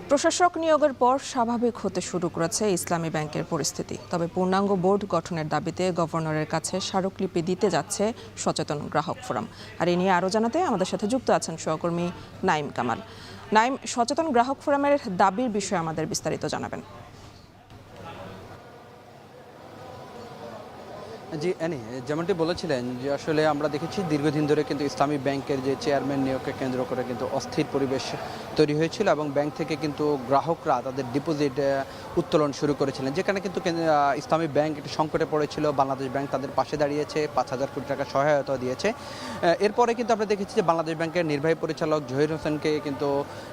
প্রশাসক নিয়োগের পর স্বাভাবিক হতে শুরু করেছে ইসলামী ব্যাংকের পরিস্থিতি। তবে পূর্ণাঙ্গ বোর্ড গঠনের দাবিতে গভর্নরের কাছে স্মারকলিপি দিতে যাচ্ছে সচেতন গ্রাহক ফোরাম। আর এ নিয়ে আরও জানাতে আমাদের সাথে যুক্ত আছেন সহকর্মী নাইম কামাল। নাইম, সচেতন গ্রাহক ফোরামের দাবির বিষয়ে আমাদের বিস্তারিত জানাবেন। জি অ্যানি, যেমনটি বলেছিলেন যে আসলে আমরা দেখেছি দীর্ঘদিন ধরে কিন্তু ইসলামী ব্যাংকের যে চেয়ারম্যান নিয়োগকে কেন্দ্র করে কিন্তু অস্থির পরিবেশ তৈরি হয়েছিল এবং ব্যাংক থেকে কিন্তু গ্রাহকরা তাদের ডিপোজিট উত্তোলন শুরু করেছিলেন, যেখানে কিন্তু ইসলামী ব্যাংক একটি সংকটে পড়েছিল। বাংলাদেশ ব্যাংক তাদের পাশে দাঁড়িয়েছে, 5,000 কোটি টাকা সহায়তা দিয়েছে। এরপরে কিন্তু আমরা দেখেছি যে বাংলাদেশ ব্যাংকের নির্বাহী পরিচালক জহির হোসেনকে কিন্তু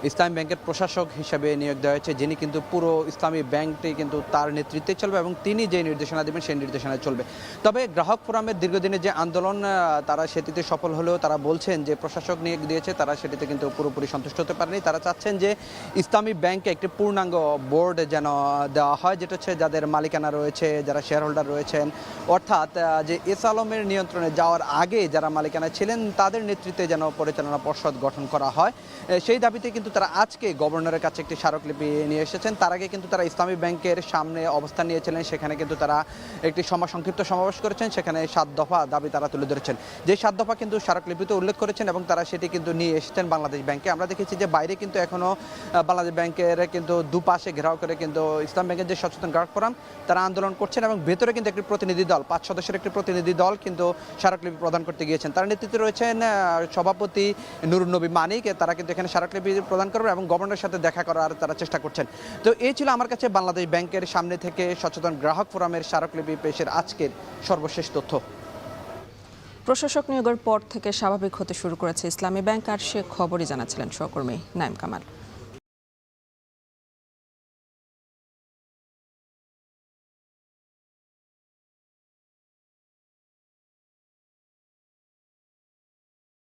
ইসলামী ব্যাংকের প্রশাসক হিসেবে নিয়োগ দেওয়া হয়েছে, যিনি কিন্তু পুরো ইসলামী ব্যাংকটি কিন্তু তার নেতৃত্বে চলবে এবং তিনি যে নির্দেশনা দেবেন সেই নির্দেশনায় চলবে। তবে গ্রাহক ফোরামের দীর্ঘদিনের যে আন্দোলন, তারা সেটিতে সফল হলেও তারা বলছেন যে প্রশাসক নিয়োগ দিয়েছে, তারা সেটিতে কিন্তু পুরোপুরি সন্তুষ্ট হতে পারেনি। তারা চাচ্ছেন যে ইসলামী ব্যাংকে একটি পূর্ণাঙ্গ বোর্ড যেন দেওয়া হয়, যেটা হচ্ছে যাদের মালিকানা রয়েছে, যারা শেয়ার হোল্ডার রয়েছেন, অর্থাৎ যে এস আলমের নিয়ন্ত্রণে যাওয়ার আগে যারা মালিকানা ছিলেন তাদের নেতৃত্বে যেন পরিচালনা পর্ষদ গঠন করা হয়। সেই দাবিতে কিন্তু তারা আজকে গভর্নরের কাছে একটি স্মারকলিপি নিয়ে এসেছেন। তার আগে কিন্তু তারা ইসলামী ব্যাংকের সামনে অবস্থান নিয়েছিলেন, সেখানে কিন্তু তারা একটি সংক্ষিপ্ত সমাবেশ করেছেন, সেখানে 7 দফা দাবি তারা তুলে ধরেছেন। যে 7 দফা কিন্তু স্মারকলিপিতে উল্লেখ করেছেন এবং তারা সেটি কিন্তু নিয়ে এসেছেন বাংলাদেশ ব্যাংকে। আমরা দেখেছি যে বাইরে কিন্তু এখনও বাংলাদেশ ব্যাংকের কিন্তু দুপাশে ঘেরাও করে কিন্তু ইসলাম ব্যাংকের যে সচেতন গ্রাহক ফোরাম তারা আন্দোলন করছেন এবং ভেতরে কিন্তু একটি প্রতিনিধি দল, 5 সদস্যের একটি প্রতিনিধি দল কিন্তু স্মারকলিপি প্রদান করতে গিয়েছেন। তার নেতৃত্বে রয়েছেন সভাপতি নুরুন নবী মানিক। তারা কিন্তু এখানে স্মারকলিপি প্রদান করবেন এবং গভর্নরের সাথে দেখা করার তারা চেষ্টা করছেন। তো এই ছিল আমার কাছে বাংলাদেশ ব্যাংকের সামনে থেকে সচেতন গ্রাহক ফোরামের স্মারকলিপি পেশের আজকের সর্বশেষ তথ্য। প্রশাসক নিয়োগের পর থেকে স্বাভাবিক হতে শুরু করেছে ইসলামী ব্যাংক, আর সে খবরই জানাচ্ছিলেন সহকর্মী নাইম কামাল।